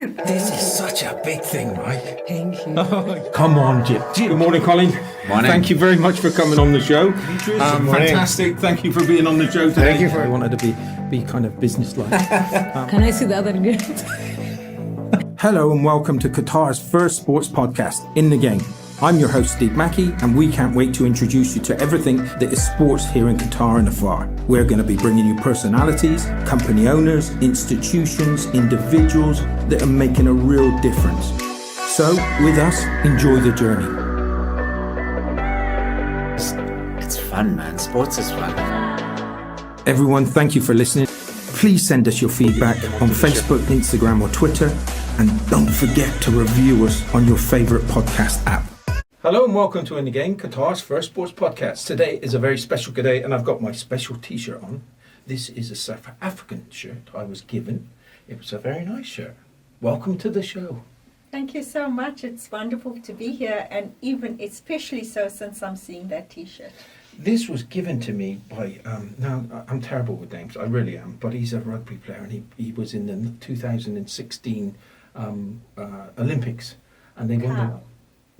This is such a big thing, right? Thank you. Come on, Jim. Good morning, Colin. Morning. Thank you very much for coming on the show. Fantastic. Thank you for being on the show today. Thank you for- I wanted to be kind of businesslike. Can I see the other girl? Hello and welcome to Qatar's first sports podcast, In the Game. I'm your host, Steve Mackey, and we can't wait to introduce you to everything that is sports here in Qatar and afar. We're going to be bringing you personalities, company owners, institutions, individuals that are making a real difference. So, with us, enjoy the journey. It's fun, man. Sports is fun. Everyone, thank you for listening. Please send us your feedback on Facebook, Instagram, or Twitter. And don't forget to review us on your favourite podcast app. Hello and welcome to In the Game, Qatar's first sports podcast. Today is a very special day and I've got my special t-shirt on. This is a South African shirt I was given. It was a very nice shirt. Welcome to the show. Thank you so much. It's wonderful to be here, and even especially so since I'm seeing that t-shirt. This was given to me by, now I'm terrible with names, I really am, but he's a rugby player and he was in the 2016 Olympics and they won.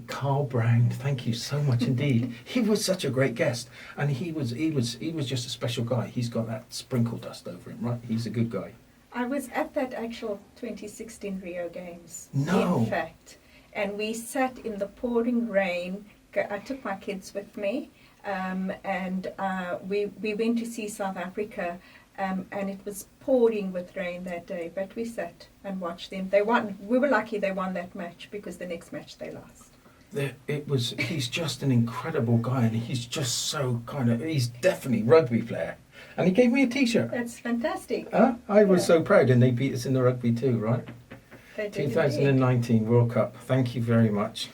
Carl Brown, thank you so much indeed. He was such a great guest, and he was just a special guy. He's got that sprinkle dust over him, right? He's a good guy. I was at that actual 2016 Rio Games, No. in fact, and we sat in the pouring rain. I took my kids with me, and we went to see South Africa, and it was pouring with rain that day, but we sat and watched them. They won. We were lucky they won that match, because the next match they lost. He's just an incredible guy, and he's just so he's definitely rugby player. And he gave me a t-shirt. That's fantastic. I was so proud, and they beat us in the rugby too, right? They did 2019 World Cup. Thank you very much.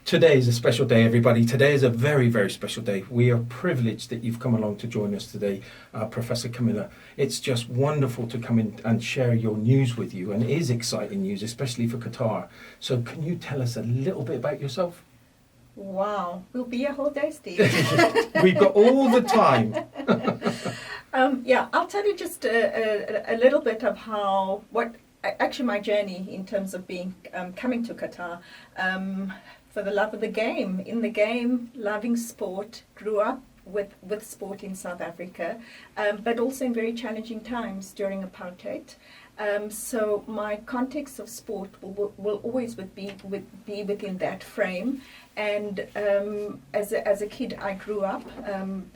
Today is a special day, everybody. Today is a very, very special day. We are privileged that you've come along to join us today, Professor Kamilla. It's just wonderful to come in and share your news with you, and it is exciting news, especially for Qatar. So can you tell us a little bit about yourself? Wow, we'll be a whole day, Steve. We've got all the time. I'll tell you just a little bit of actually my journey in terms of being coming to Qatar. For the love of the game, in the game, loving sport, grew up with sport in South Africa, but also in very challenging times during apartheid. So my context of sport will always be within that frame. And as a kid, I grew up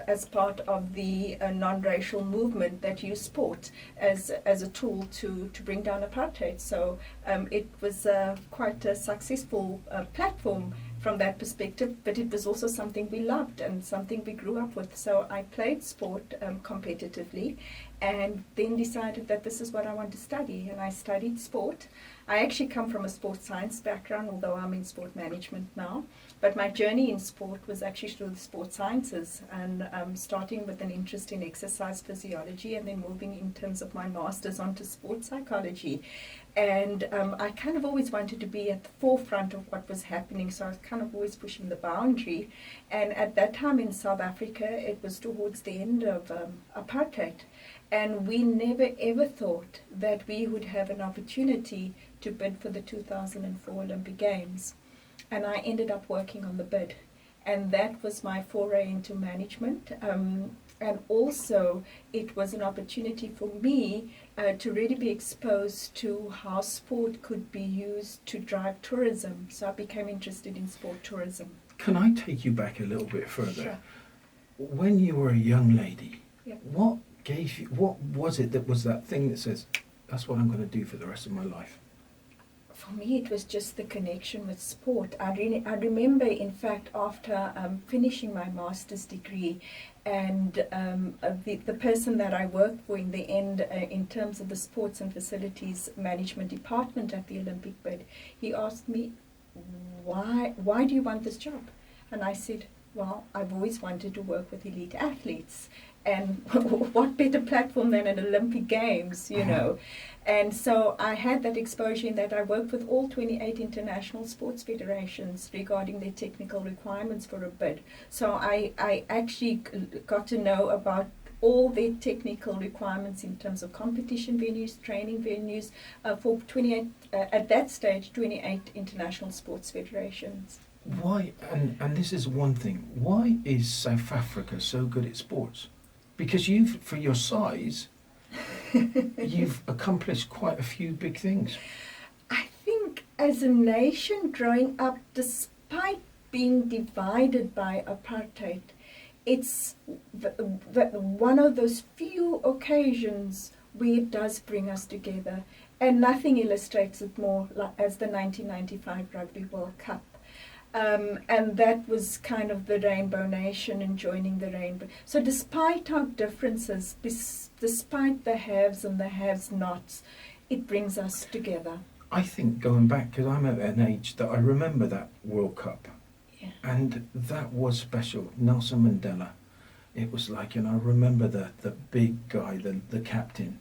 as part of the non-racial movement that used sport as a tool to bring down apartheid. So it was quite a successful platform from that perspective, but it was also something we loved and something we grew up with. So I played sport competitively, and then decided that this is what I want to study, and I studied sport. I actually come from a sports science background, although I'm in sport management now. But my journey in sport was actually through the sports sciences, and starting with an interest in exercise physiology, and then moving in terms of my master's onto sports psychology. And I kind of always wanted to be at the forefront of what was happening, so I was kind of always pushing the boundary. And at that time in South Africa, it was towards the end of apartheid. And we never ever thought that we would have an opportunity to bid for the 2004 Olympic Games. And I ended up working on the bid. And that was my foray into management. And also, it was an opportunity for me to really be exposed to how sport could be used to drive tourism. So I became interested in sport tourism. Can I take you back a little bit further? Sure. When you were a young lady, Yep. what was it that was that thing that says, that's what I'm going to do for the rest of my life? For me, it was just the connection with sport. I remember, in fact, after finishing my master's degree, and the person that I worked for in the end, in terms of the sports and facilities management department at the Olympic bid, he asked me, why do you want this job? And I said, well, I've always wanted to work with elite athletes. And what better platform than an Olympic Games, you know? And so I had that exposure in that I worked with all 28 international sports federations regarding their technical requirements for a bid. So I actually got to know about all their technical requirements in terms of competition venues, training venues, for 28, at that stage, 28 international sports federations. Why, and this is one thing, why is South Africa so good at sports? Because you've, for your size, you've accomplished quite a few big things. I think as a nation growing up, despite being divided by apartheid, it's one of those few occasions where it does bring us together. And nothing illustrates it more as the 1995 Rugby World Cup. And that was kind of the Rainbow Nation and joining the Rainbow. So despite our differences, despite the haves and the have-nots, it brings us together. I think going back, because I'm at an age that I remember that World Cup. Yeah. And that was special. Nelson Mandela. It was like, and I remember the big guy, the captain.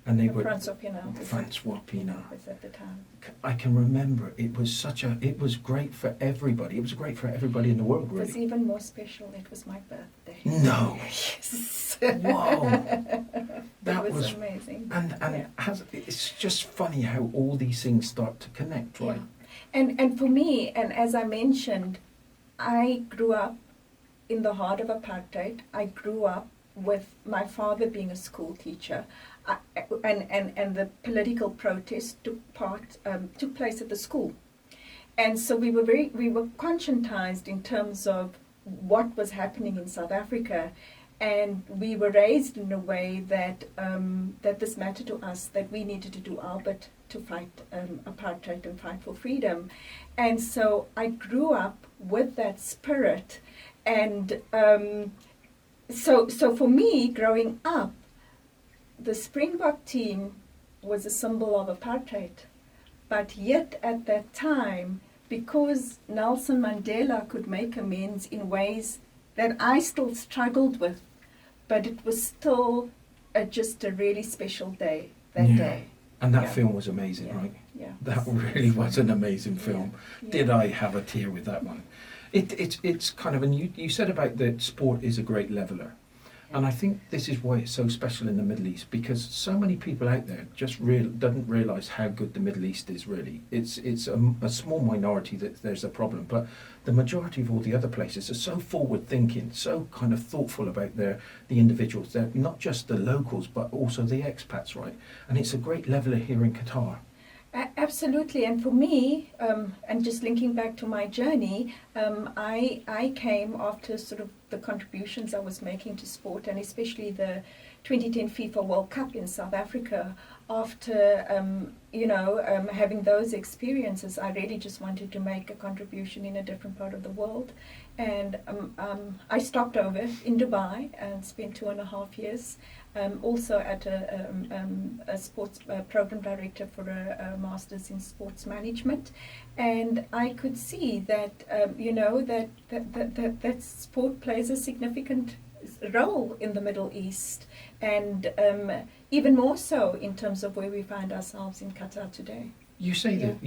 And they were Francois Pienaar. Francois Pienaar. Was at the time. I can remember it was it was great for everybody. It was great for everybody in the world, It was really. even more special. It was my birthday. No. Yes. Whoa. That It was was amazing. And Yeah. it's just funny how all these things start to connect, right? Yeah. And for me, and as I mentioned, I grew up in the heart of apartheid. I grew up with my father being a school teacher, and the political protest took place at the school, and so we were conscientized in terms of what was happening in South Africa, and we were raised in a way that that this mattered to us, that we needed to do our bit to fight apartheid and fight for freedom, and so I grew up with that spirit, and so for me, growing up, the Springbok team was a symbol of apartheid, but yet at that time, because Nelson Mandela could make amends in ways that I still struggled with, but it was still just a really special day that day. And that Yeah. film was amazing, Yeah. right? Yeah. That really was an amazing film. Yeah. Did I have a tear with that one? It's kind of, and you said about that sport is a great leveler. And I think this is why it's so special in the Middle East, because so many people out there just doesn't realise how good the Middle East is really. It's a small minority that there's a problem, but the majority of all the other places are so forward thinking, so kind of thoughtful about the individuals. They're not just the locals, but also the expats, right? And it's a great leveler here in Qatar. Absolutely, and for me, and just linking back to my journey, I came after sort of the contributions I was making to sport, and especially the 2010 FIFA World Cup in South Africa. After having those experiences, I really just wanted to make a contribution in a different part of the world, and I stopped over in Dubai and spent 2.5 years. Also at a sports program director for a master's in sports management, and I could see that that sport plays a significant role in the Middle East, and even more so in terms of where we find ourselves in Qatar today. You say that,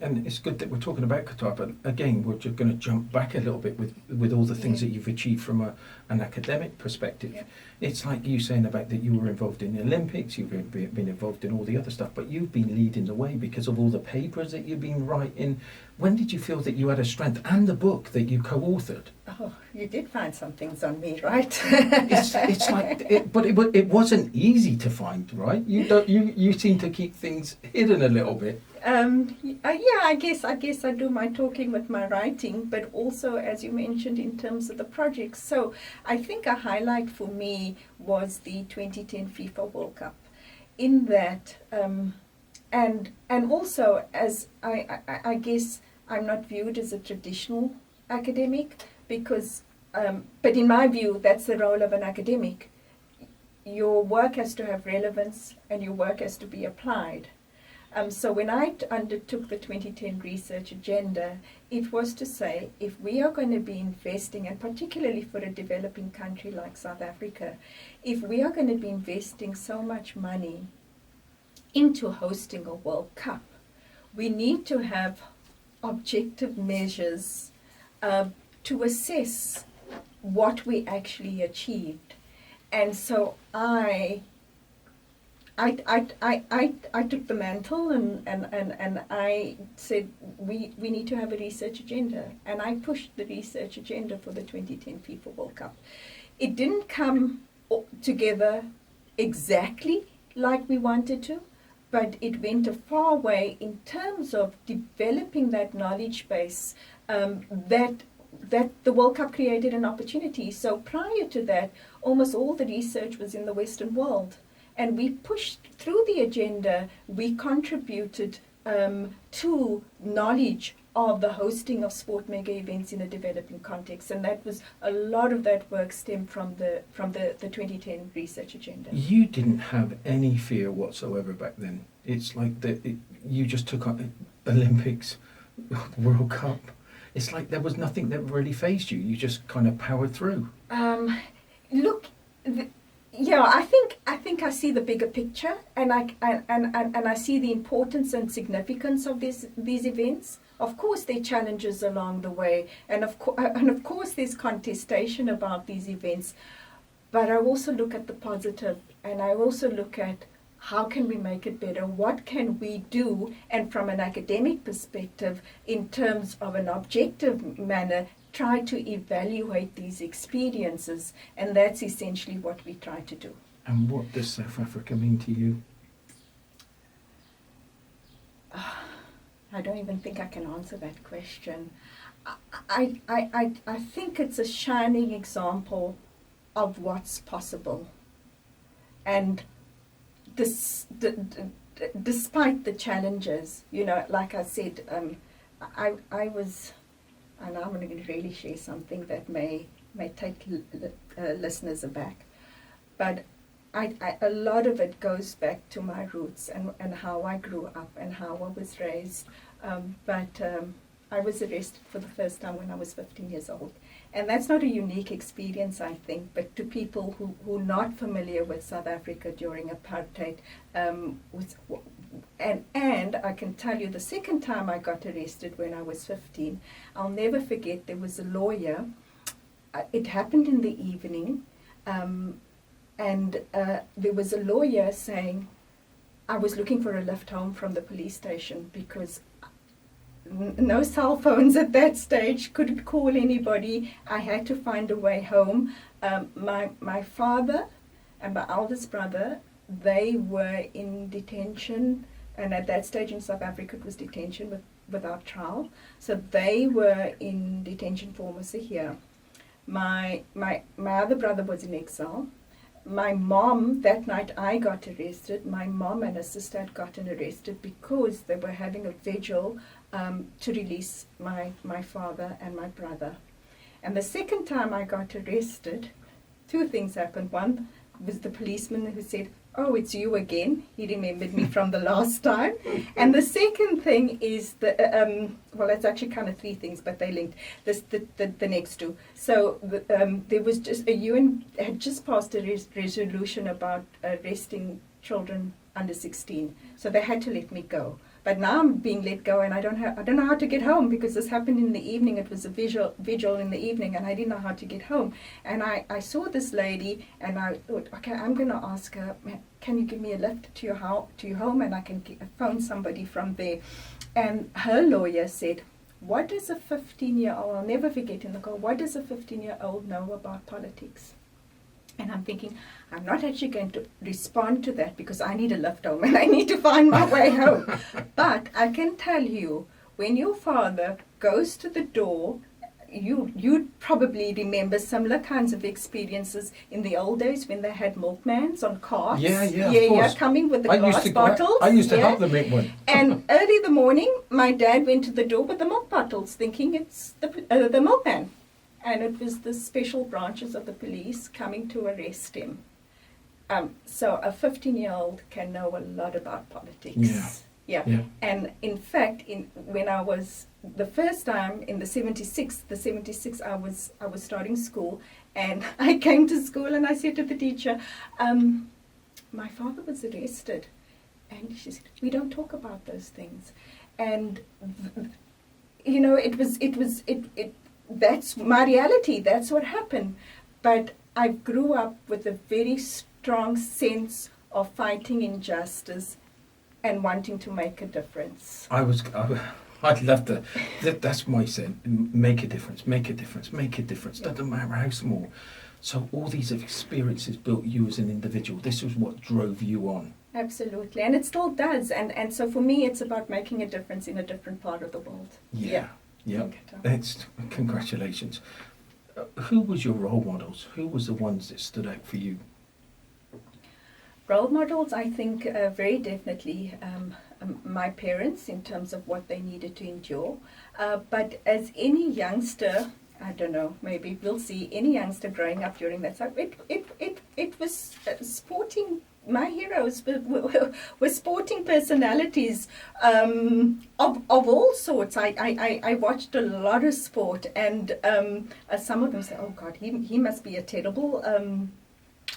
and it's good that we're talking about Qatar, but again, we're just going to jump back a little bit with all the things that you've achieved from an academic perspective. Yeah. It's like you saying about that you were involved in the Olympics, you've been involved in all the other stuff, but you've been leading the way because of all the papers that you've been writing. When did you feel that you had a strength, and the book that you co-authored? Oh, you did find some things on me, right? It's like, but it wasn't easy to find, right? You seem to keep things hidden a little bit. I guess I do my talking with my writing, but also, as you mentioned, in terms of the projects. So I think a highlight for me was the 2010 FIFA World Cup. In that, and also as I guess I'm not viewed as a traditional academic, because, but in my view, that's the role of an academic. Your work has to have relevance, and your work has to be applied. So when I undertook the 2010 research agenda, it was to say, if we are going to be investing, and particularly for a developing country like South Africa, if we are going to be investing so much money into hosting a World Cup, we need to have objective measures to assess what we actually achieved. And so I took the mantle and I said we need to have a research agenda, and I pushed the research agenda for the 2010 FIFA World Cup. It didn't come together exactly like we wanted to, but it went a far way in terms of developing that knowledge base that the World Cup created an opportunity. So prior to that, almost all the research was in the Western world. And we pushed through the agenda, we contributed to knowledge of the hosting of sport mega events in a developing context. And that was, a lot of that work stemmed from the 2010 research agenda. You didn't have any fear whatsoever back then. It's like you just took up Olympics, World Cup. It's like there was nothing that really fazed you. You just kind of powered through. Yeah, I think I see the bigger picture, and I see the importance and significance of these events. Of course, there are challenges along the way, and of course, there's contestation about these events. But I also look at the positive, and I also look at how can we make it better? What can we do? And from an academic perspective, in terms of an objective manner, try to evaluate these experiences, and that's essentially what we try to do. And what does South Africa mean to you? I don't even think I can answer that question. I think it's a shining example of what's possible, and despite the challenges, like I said, I was. And I'm going to really share something that may take listeners aback. But a lot of it goes back to my roots and how I grew up and how I was raised. But I was arrested for the first time when I was 15 years old. And that's not a unique experience, I think, but to people who are not familiar with South Africa during apartheid, and I can tell you the second time I got arrested when I was 15, I'll never forget, there was a lawyer. It happened in the evening, and there was a lawyer saying, I was looking for a lift home from the police station because no cell phones at that stage, couldn't call anybody. I had to find a way home. My father and my eldest brother, they were in detention, and at that stage in South Africa it was detention without trial. So they were in detention for almost a year. My other brother was in exile. My mom, that night I got arrested, my mom and her sister had gotten arrested because they were having a vigil to release my father and my brother. And the second time I got arrested, two things happened. One was the policeman who said, "Oh, it's you again." He remembered me from the last time. And the second thing is well, it's actually kind of three things, but they linked. The next two. So there was just a UN had just passed a resolution about arresting children under 16, so they had to let me go. But now I'm being let go, and I don't know how to get home because this happened in the evening. It was a vigil in the evening, and I didn't know how to get home. And I saw this lady, and I thought, okay, I'm going to ask her, can you give me a lift to your home, and I can phone somebody from there. And her lawyer said, what does a 15-year-old, I'll never forget in the call, what does a 15-year-old know about politics? And I'm thinking, I'm not actually going to respond to that because I need a lift home and I need to find my way home. But I can tell you, when your father goes to the door, you'd probably remember similar kinds of experiences in the old days when they had milkmans on carts. Yeah, coming with the glass bottles. I used to help them make one. And early in the morning, my dad went to the door with the milk bottles, thinking it's the milkman. And it was the special branches of the police coming to arrest him. So a 15-year-old can know a lot about politics. Yeah. And in fact, when I was the first time in the 76, I was starting school, and I came to school and I said to the teacher, my father was arrested, and she said, we don't talk about those things. And it was that's my reality. That's what happened. But I grew up with a very strong sense of fighting injustice and wanting to make a difference. I'd love to. That's my saying. Make a difference. Make a difference. Make a difference. Doesn't matter how small. So all these experiences built you as an individual. This was what drove you on. Absolutely, and it still does. And so for me, it's about making a difference in a different part of the world. Yeah. Okay. Congratulations. Who was your role models? Who was the ones that stood out for you? Role models, I think, very definitely my parents in terms of what they needed to endure. But as any youngster, I don't know, maybe we'll see any youngster growing up during that time, it was sporting. My heroes were sporting personalities of all sorts. I watched a lot of sport, and some of them say, "Oh God, he must be a terrible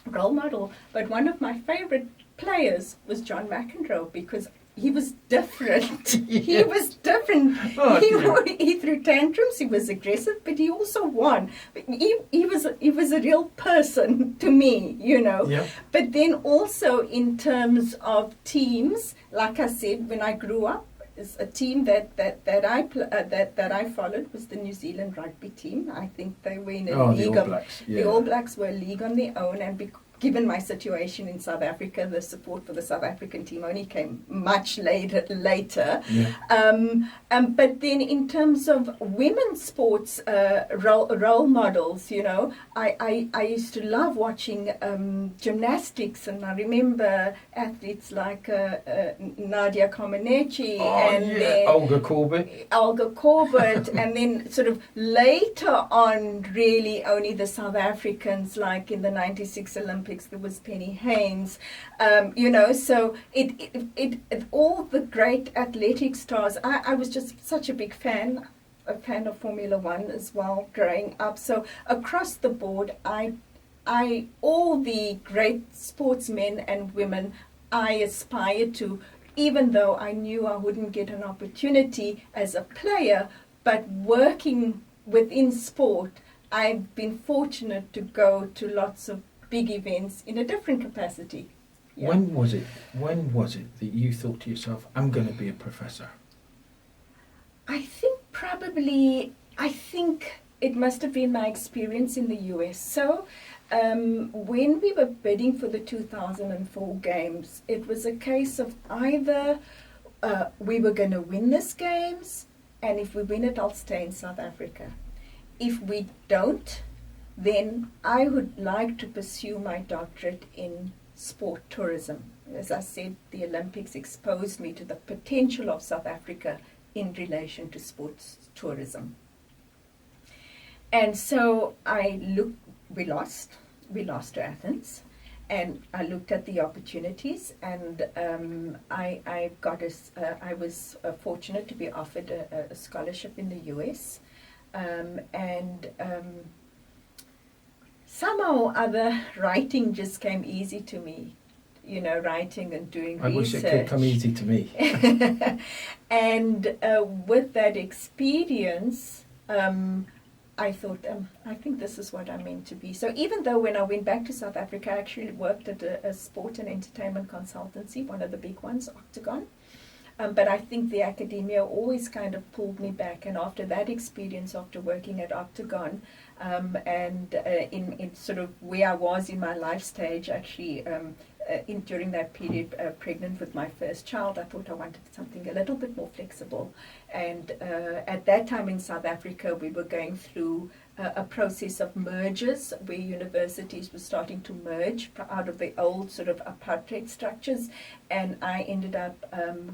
role model." But one of my favorite players was John McEnroe, because he was different. He was different. He threw tantrums. He was aggressive, but he also won. He was a real person to me, you know. Yeah. But then also in terms of teams, like I said, when I grew up, a team that I followed was the New Zealand rugby team. I think they were in a league. The All Blacks. Yeah. The All Blacks were a league on their own, and given my situation in South Africa, the support for the South African team only came much later. Yeah. But then in terms of women's sports role models, you know, I used to love watching gymnastics, and I remember athletes like Nadia Comaneci then Olga Corbett, and then sort of later on, really only the South Africans, like in the 96 Olympics, there was Penny Haynes, you know, so it all the great athletic stars. I was just such a big fan of Formula One as well growing up. So across the board, I all the great sportsmen and women I aspired to, even though I knew I wouldn't get an opportunity as a player, but working within sport, I've been fortunate to go to lots of big events in a different capacity. Yeah. When was it that you thought to yourself, I'm going to be a professor? I think it must have been my experience in the US. So when we were bidding for the 2004 games, it was a case of either we were going to win this games, and if we win it, I'll stay in South Africa. If we don't, then I would like to pursue my doctorate in sport tourism. As I said, the Olympics exposed me to the potential of South Africa in relation to sports tourism. And so we lost to Athens, and I looked at the opportunities, and I was fortunate to be offered a scholarship in the US, and somehow or other, writing just came easy to me, you know, writing and doing research. I wish it could come easy to me. And with that experience, I thought, I think this is what I'm meant to be. So even though when I went back to South Africa, I actually worked at a sport and entertainment consultancy, one of the big ones, Octagon. But I think the academia always kind of pulled me back. And after that experience, after working at Octagon, and in sort of where I was in my life stage, actually, during that period, pregnant with my first child, I thought I wanted something a little bit more flexible. And at that time in South Africa, we were going through a process of mergers where universities were starting to merge out of the old sort of apartheid structures. And I ended up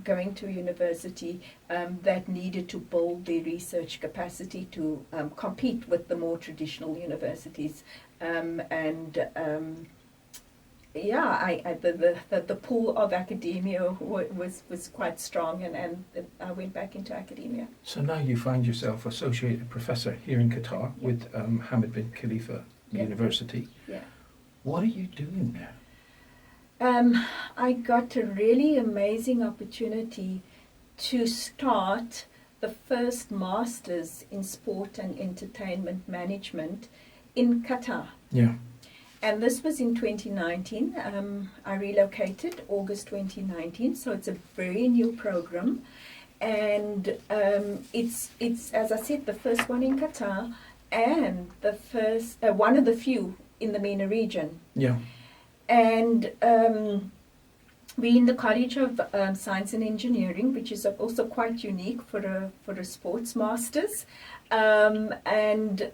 going to a university that needed to build their research capacity to compete with the more traditional universities. The pool of academia was quite strong, and I went back into academia. So now you find yourself associated professor here in Qatar with Hamad Bin Khalifa University. Yeah. What are you doing there? I got a really amazing opportunity to start the first masters in sport and entertainment management in Qatar. Yeah. And this was in 2019. I relocated August 2019, so it's a very new program. And it's as I said, the first one in Qatar and the first one of the few in the MENA region. Yeah. And we're in the College of Science and Engineering, which is also quite unique for a sports masters. And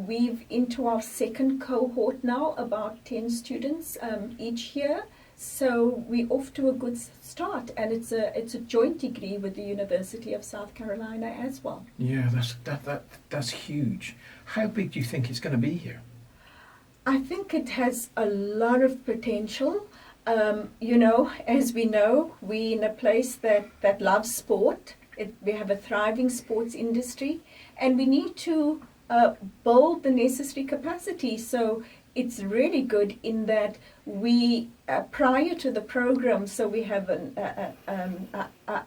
we've into our second cohort now, about 10 students each year. So we're off to a good start, and it's a joint degree with the University of South Carolina as well. Yeah, that's huge. How big do you think it's going to be here? I think it has a lot of potential. As we know, we're in a place that loves sport. We have a thriving sports industry, and we need to build the necessary capacity. So it's really good in that we, prior to the program, so we have an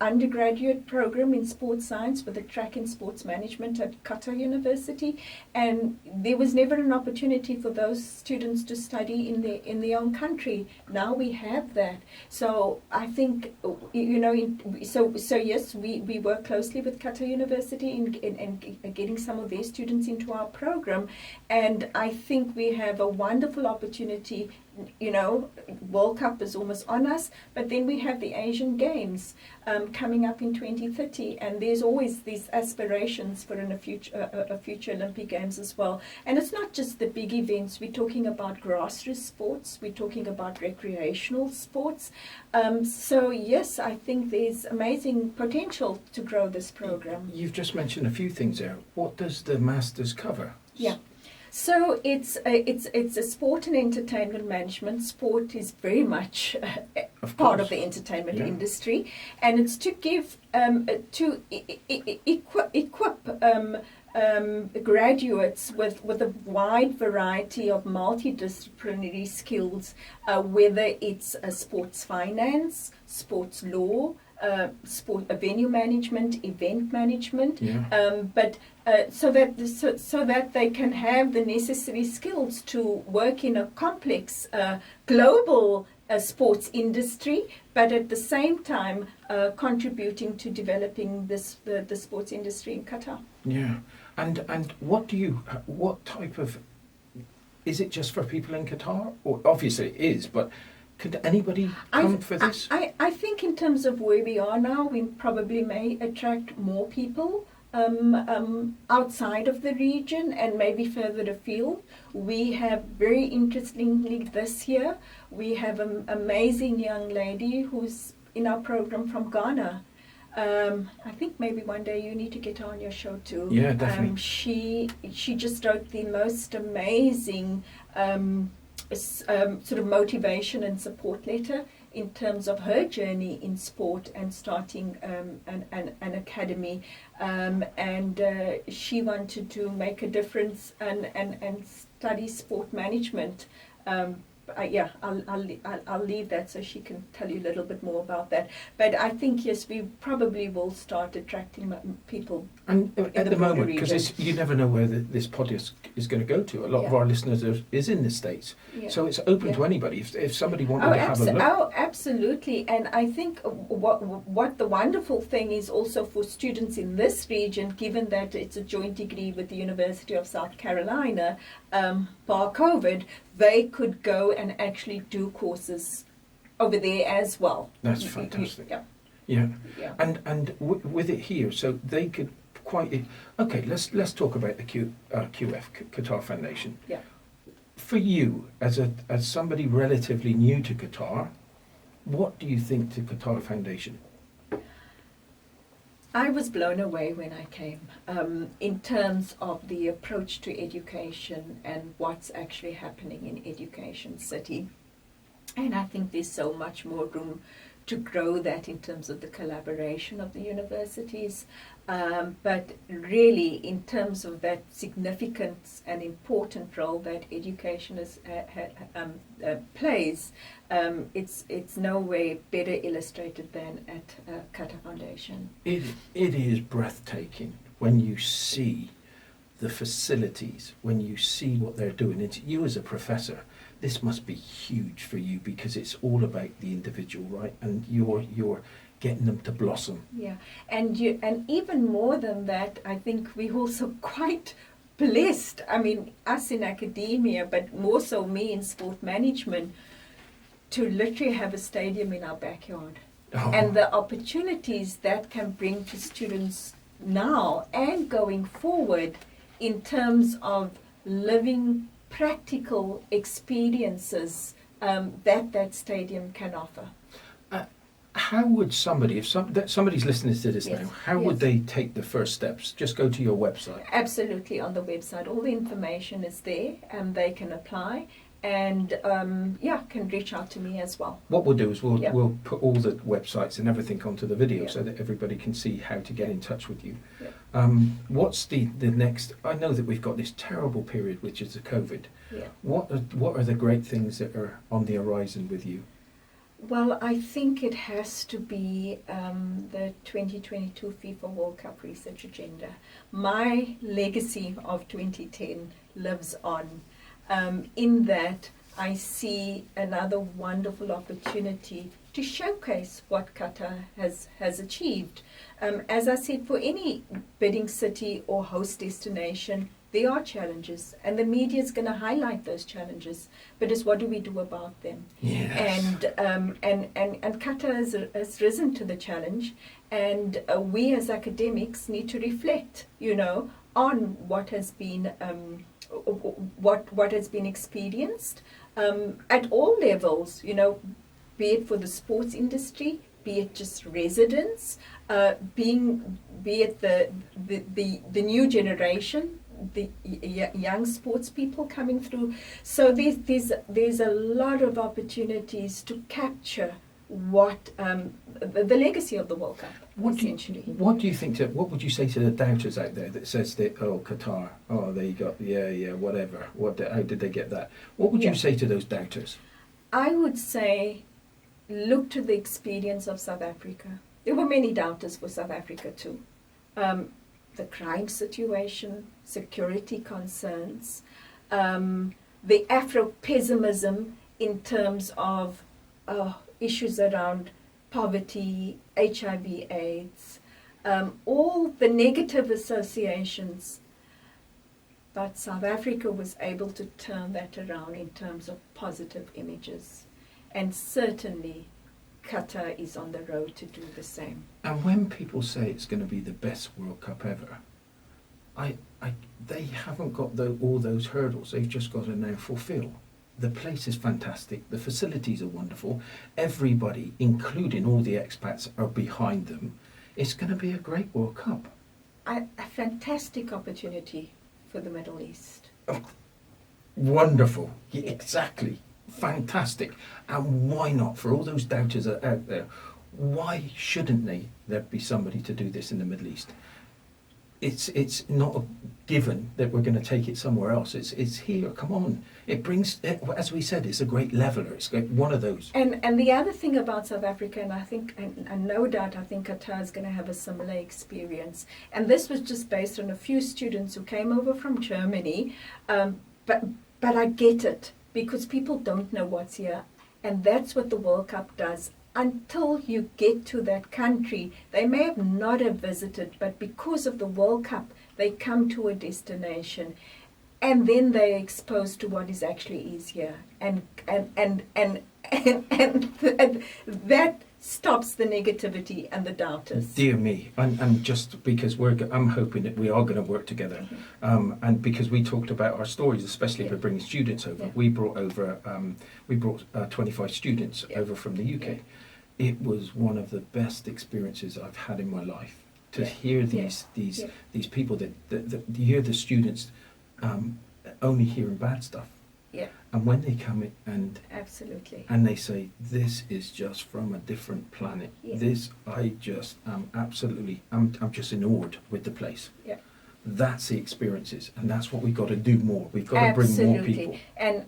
undergraduate program in sports science with a track in sports management at Qatar University, and there was never an opportunity for those students to study in their own country. Now we have that. So I think, so yes, we work closely with Qatar University in getting some of their students into our program, and I think we have a wonderful opportunity. World Cup is almost on us, but then we have the Asian Games coming up in 2030, and there's always these aspirations for a future Olympic Games as well. And it's not just the big events. We're talking about grassroots sports. We're talking about recreational sports. So yes, I think there's amazing potential to grow this program. You've just mentioned a few things there. What does the Masters cover? Yeah. So it's a sport and entertainment management. Sport is very much part of the entertainment industry, and it's to give equip graduates with a wide variety of multidisciplinary skills, whether it's sports finance, sports law, venue management, event management, so that they can have the necessary skills to work in a complex global sports industry, but at the same time contributing to developing the sports industry in Qatar. Yeah, and what type of, is it just for people in Qatar? Or obviously it is, but could anybody come for this? I think in terms of where we are now, we probably may attract more people outside of the region and maybe further afield. We have, very interestingly this year, we have an amazing young lady who's in our program from Ghana. I think maybe one day you need to get her on your show too. Yeah, definitely. She just wrote the most amazing sort of motivation and support letter in terms of her journey in sport and starting an academy, and she wanted to make a difference and study sport management. I'll leave that so she can tell you a little bit more about that. But I think, yes, we probably will start attracting people. And at the moment, because you never know where this podcast is going to go to. A lot of our listeners is in the States. Yeah. So it's open to anybody. If somebody wanted to have a look. Oh, absolutely. And I think what the wonderful thing is also for students in this region, given that it's a joint degree with the University of South Carolina, bar COVID, they could go and actually do courses over there as well. That's fantastic. Yeah. And with it here, so they could quite. Okay, let's talk about the QF, Qatar Foundation. Yeah. For you, as somebody relatively new to Qatar, what do you think to Qatar Foundation? I was blown away when I came in terms of the approach to education and what's actually happening in Education City. And I think there's so much more room to grow that in terms of the collaboration of the universities. But really, in terms of that significant and important role that education plays, it's no way better illustrated than at Qatar Foundation. It is breathtaking when you see the facilities, when you see what they're doing. It's you as a professor. this must be huge for you because it's all about the individual, right? And you're getting them to blossom. Yeah, and even more than that, I think we're also quite blessed. I mean, us in academia, but more so me in sport management, to literally have a stadium in our backyard. Oh. And the opportunities that can bring to students now and going forward in terms of living practical experiences that stadium can offer. How would somebody, if somebody's listening to this Yes, now, how would yes. they take the first steps? Just go to your website. Absolutely, on the website, all the information is there, and they can apply, and can reach out to me as well. What we'll do is Yeah. we'll put all the websites and everything onto the video Yeah. so that everybody can see how to get in touch with you. Yeah. What's the next? I know that we've got this terrible period, which is the COVID. Yeah. What are the great things that are on the horizon with you? Well, I think it has to be the 2022 FIFA World Cup research agenda. My legacy of 2010 lives on. In that, I see another wonderful opportunity to showcase what Qatar has achieved. As I said, for any bidding city or host destination, there are challenges, and the media is going to highlight those challenges. But it's what do we do about them? Yes. And Qatar has risen to the challenge, and we as academics need to reflect, on what has been what has been experienced at all levels. Be it for the sports industry, be it just residents, be it the new generation, the young sports people coming through. So there's a lot of opportunities to capture what the legacy of the World Cup, essentially. What do you think? What would you say to the doubters out there that says that Qatar, they got whatever. How did they get that? What would you say to those doubters? I would say, look to the experience of South Africa. There were many doubters for South Africa too. The crime situation, security concerns, the Afro-pessimism in terms of issues around poverty, HIV, AIDS, all the negative associations. But South Africa was able to turn that around in terms of positive images. And certainly Qatar is on the road to do the same. And when people say it's going to be the best World Cup ever, they haven't got all those hurdles. They've just got to now fulfill. The place is fantastic. The facilities are wonderful. Everybody, including all the expats, are behind them. It's going to be a great World Cup. A fantastic opportunity for the Middle East. Wonderful. Yeah, Yeah. exactly. Fantastic. And why not? For all those doubters out there, why shouldn't there be somebody to do this in the Middle East? It's not a given that we're going to take it somewhere else. It's here. Come on. It brings, as we said, it's a great leveler. It's one of those. And the other thing about South Africa, and I think, and no doubt, I think Qatar is going to have a similar experience. And this was just based on a few students who came over from Germany. But I get it, because people don't know what's here. And that's what the World Cup does. Until you get to that country, they may have not have visited, but because of the World Cup, they come to a destination, and then they're exposed to what is actually here, and that stops the negativity and the doubters. Dear me, and just because I'm hoping that we are going to work together, and because we talked about our stories, especially for bringing students over. Yeah. We brought over 25 students over from the UK. Yeah. It was one of the best experiences I've had in my life to Yeah. hear these people that you hear the students only hearing bad stuff. Yeah, And when they come in absolutely. and they say, this is just from a different planet. Yeah. This, I just I'm just in awe with the place. Yeah. That's the experiences, and that's what we've got to do more. We've got to bring more people. And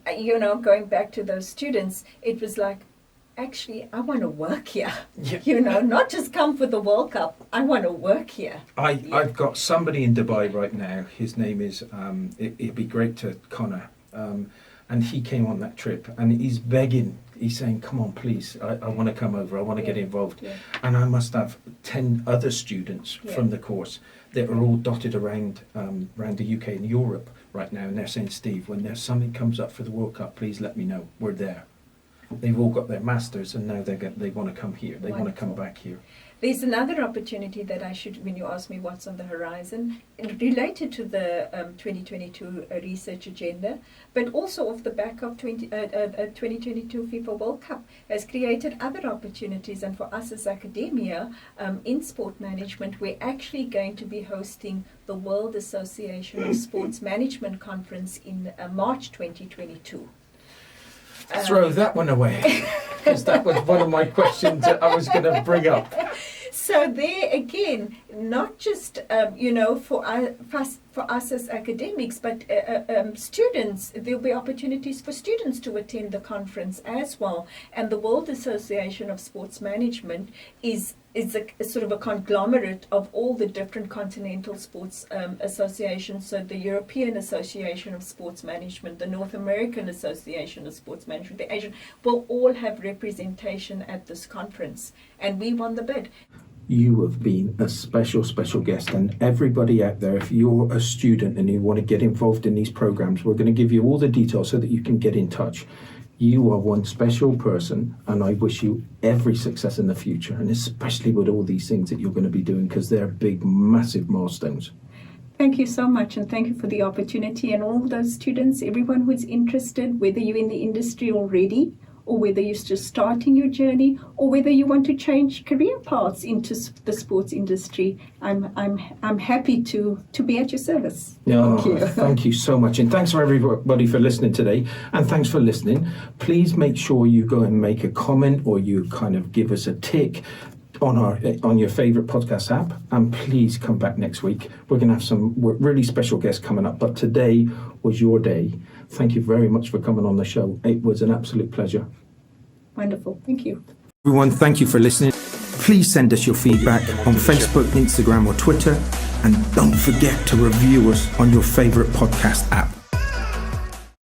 going back to those students, it was like, actually, I want to work here. Yeah. Not just come for the World Cup. I want to work here. I've got somebody in Dubai right now. His name is, it'd be great to Connor. And and he came on that trip, and he's begging. He's saying, "Come on, please! I want to come over. I want to get involved." Yeah. And I must have 10 other students from the course that are all dotted around the UK and Europe right now, and they're saying, "Steve, when there's something comes up for the World Cup, please let me know. We're there." They've all got their masters, and now they want to come here. They want to come back here. There's another opportunity that I should, when you ask me what's on the horizon, related to the 2022 research agenda, but also off the back of 2022 FIFA World Cup, has created other opportunities. And for us as academia in sport management, we're actually going to be hosting the World Association of Sports Management Conference in March 2022. Throw that one away, because that was one of my questions that I was going to bring up. So there again, not just for us as academics, but students. There'll be opportunities for students to attend the conference as well. And the World Association of Sports Management is a sort of a conglomerate of all the different continental sports associations. So the European Association of Sports Management, the North American Association of Sports Management, the Asian, will all have representation at this conference, and we won the bid. You have been a special, special guest, and everybody out there, if you're a student and you want to get involved in these programs, we're going to give you all the details so that you can get in touch. You are one special person, and I wish you every success in the future, and especially with all these things that you're going to be doing, because they're big, massive milestones. Thank you so much, and thank you for the opportunity. And all those students, everyone who's interested, whether you're in the industry already, or whether you're just starting your journey, or whether you want to change career paths into the sports industry, I'm happy to be at your service. Thank you. Thank you so much, and thanks for everybody for listening today. And thanks for listening. Please make sure you go and make a comment, or you kind of give us a tick on your favorite podcast app, and please come back next week. We're going to have some really special guests coming up, but today was your day. Thank you very much for coming on the show. It was an absolute pleasure. Wonderful. Thank you. Everyone, thank you for listening. Please send us your feedback on Facebook, Instagram or Twitter, and don't forget to review us on your favorite podcast app.